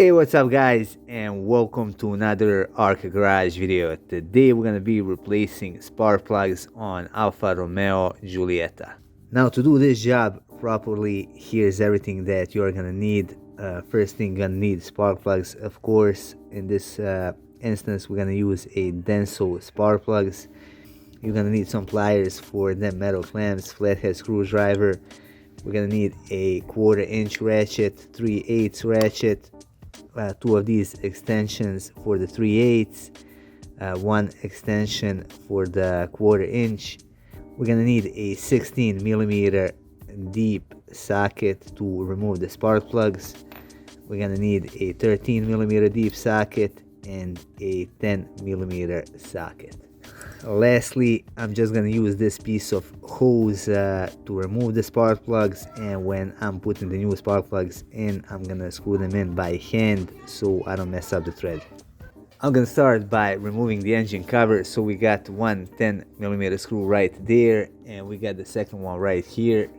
Hey, what's up guys, and welcome to another Arca Garage video. Today we're gonna be replacing spark plugs on Alfa Romeo Giulietta. Now, to do this job properly, here's everything that you're gonna need. First thing, you're gonna need spark plugs. Of course, in this instance we're gonna use a Denso spark plugs. You're gonna need some pliers for them metal clamps, flathead screwdriver. We're gonna need a 1/4 inch ratchet, 3/8 ratchet, two of these extensions for the 3/8, one extension for the 1/4 inch. We're gonna need a 16mm deep socket to remove the spark plugs. We're gonna need a 13mm deep socket and a 10mm socket. Lastly, I'm just gonna use this piece of hose to remove the spark plugs, and when I'm putting the new spark plugs in, I'm gonna screw them in by hand so I don't mess up the thread. I'm gonna start by removing the engine cover. So we got one 10mm screw right there, and we got the second one right here.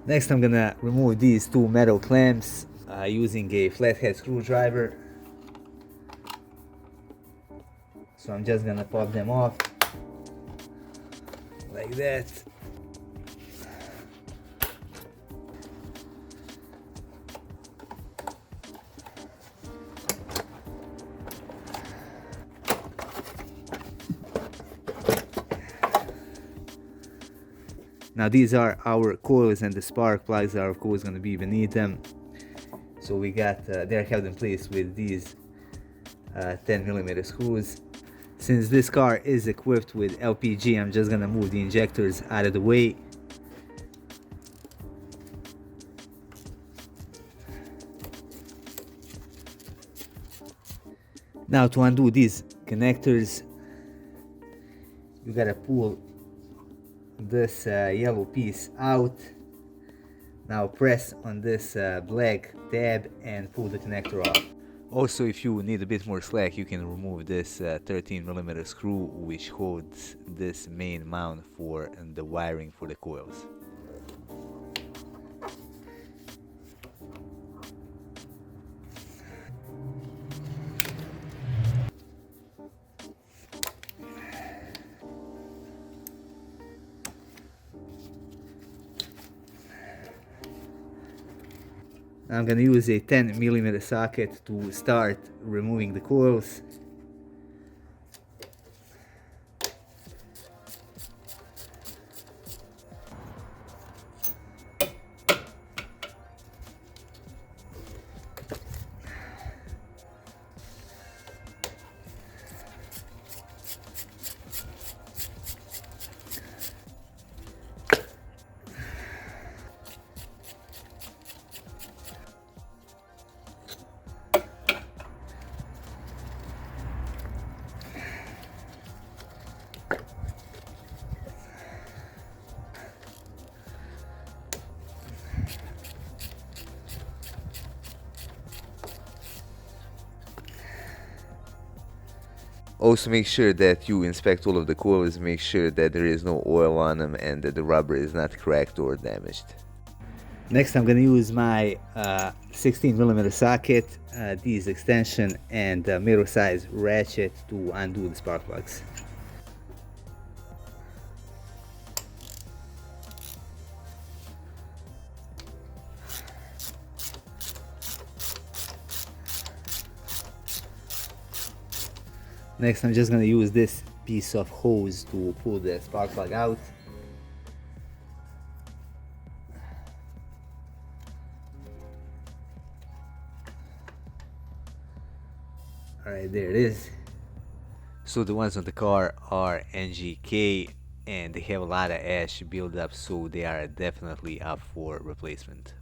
Next, I'm gonna remove these two metal clamps using a flathead screwdriver. So I'm just gonna pop them off like that. Now these are our coils, and the spark plugs are of course going to be beneath them. So we got they're held in place with these 10mm screws. Since this car is equipped with LPG, I'm just gonna move the injectors out of the way. Now, to undo these connectors, you gotta pull this yellow piece out. Now press on this black tab and pull the connector off. Also, if you need a bit more slack, you can remove this 13mm screw which holds this main mount for the wiring for the coils. I'm gonna use a 10mm socket to start removing the coils. Also, make sure that you inspect all of the coils, make sure that there is no oil on them and that the rubber is not cracked or damaged. Next, I'm going to use my 16mm socket, these extension and mirror size ratchet to undo the spark plugs. Next, I'm just going to use this piece of hose to pull the spark plug out. Alright, there it is. So the ones on the car are NGK and they have a lot of ash buildup, so they are definitely up for replacement.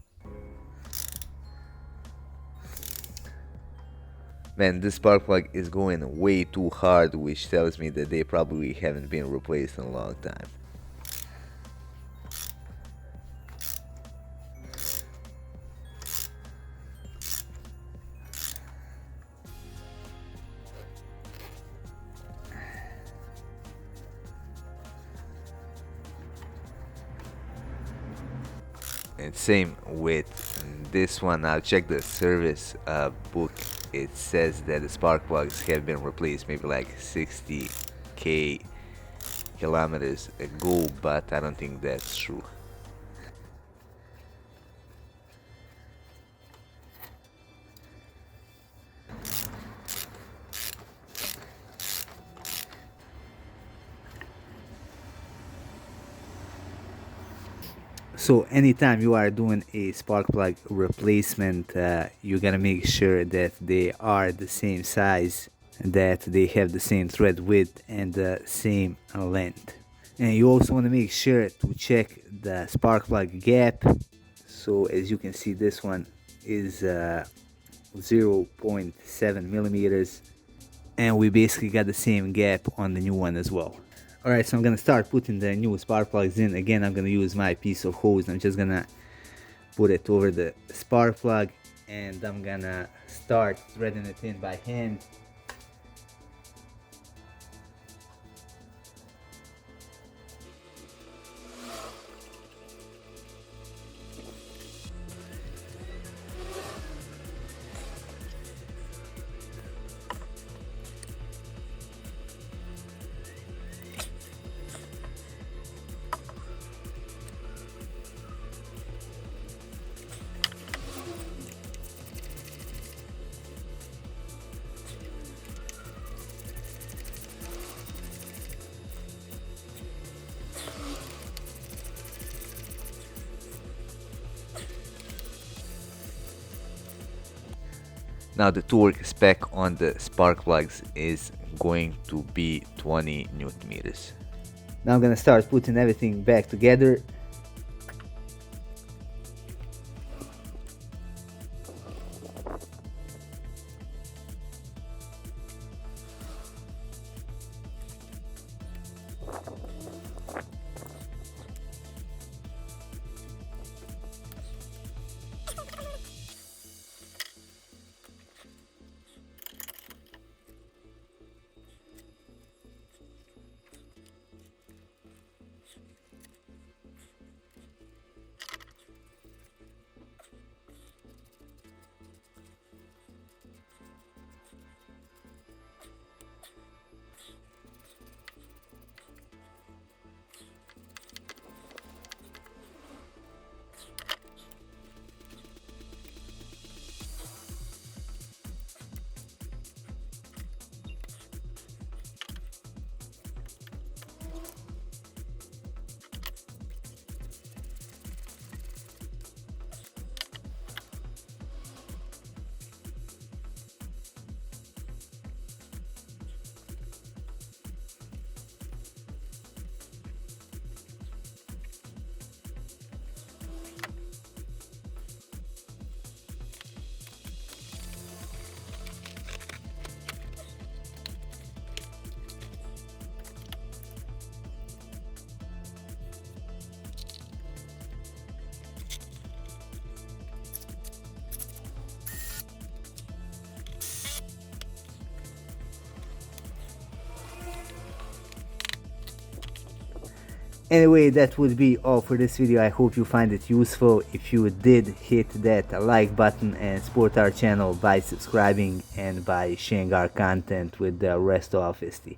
Man, this spark plug is going way too hard, which tells me that they probably haven't been replaced in a long time. And same with this one. I'll check the service book. It says that the spark plugs have been replaced maybe like 60k kilometers ago, but I don't think that's true. So anytime you are doing a spark plug replacement, you gotta make sure that they are the same size, that they have the same thread width and the same length. And you also want to make sure to check the spark plug gap. So as you can see, this one is 0.7 millimeters, and we basically got the same gap on the new one as well. Alright, so I'm gonna start putting the new spark plugs in. Again, I'm gonna use my piece of hose. I'm just gonna put it over the spark plug, and I'm gonna start threading it in by hand. Now the torque spec on the spark plugs is going to be 20 newton meters. Now I'm gonna start putting everything back together. Anyway, that would be all for this video. I hope you find it useful. If you did, hit that like button and support our channel by subscribing and by sharing our content with the rest of Fisty.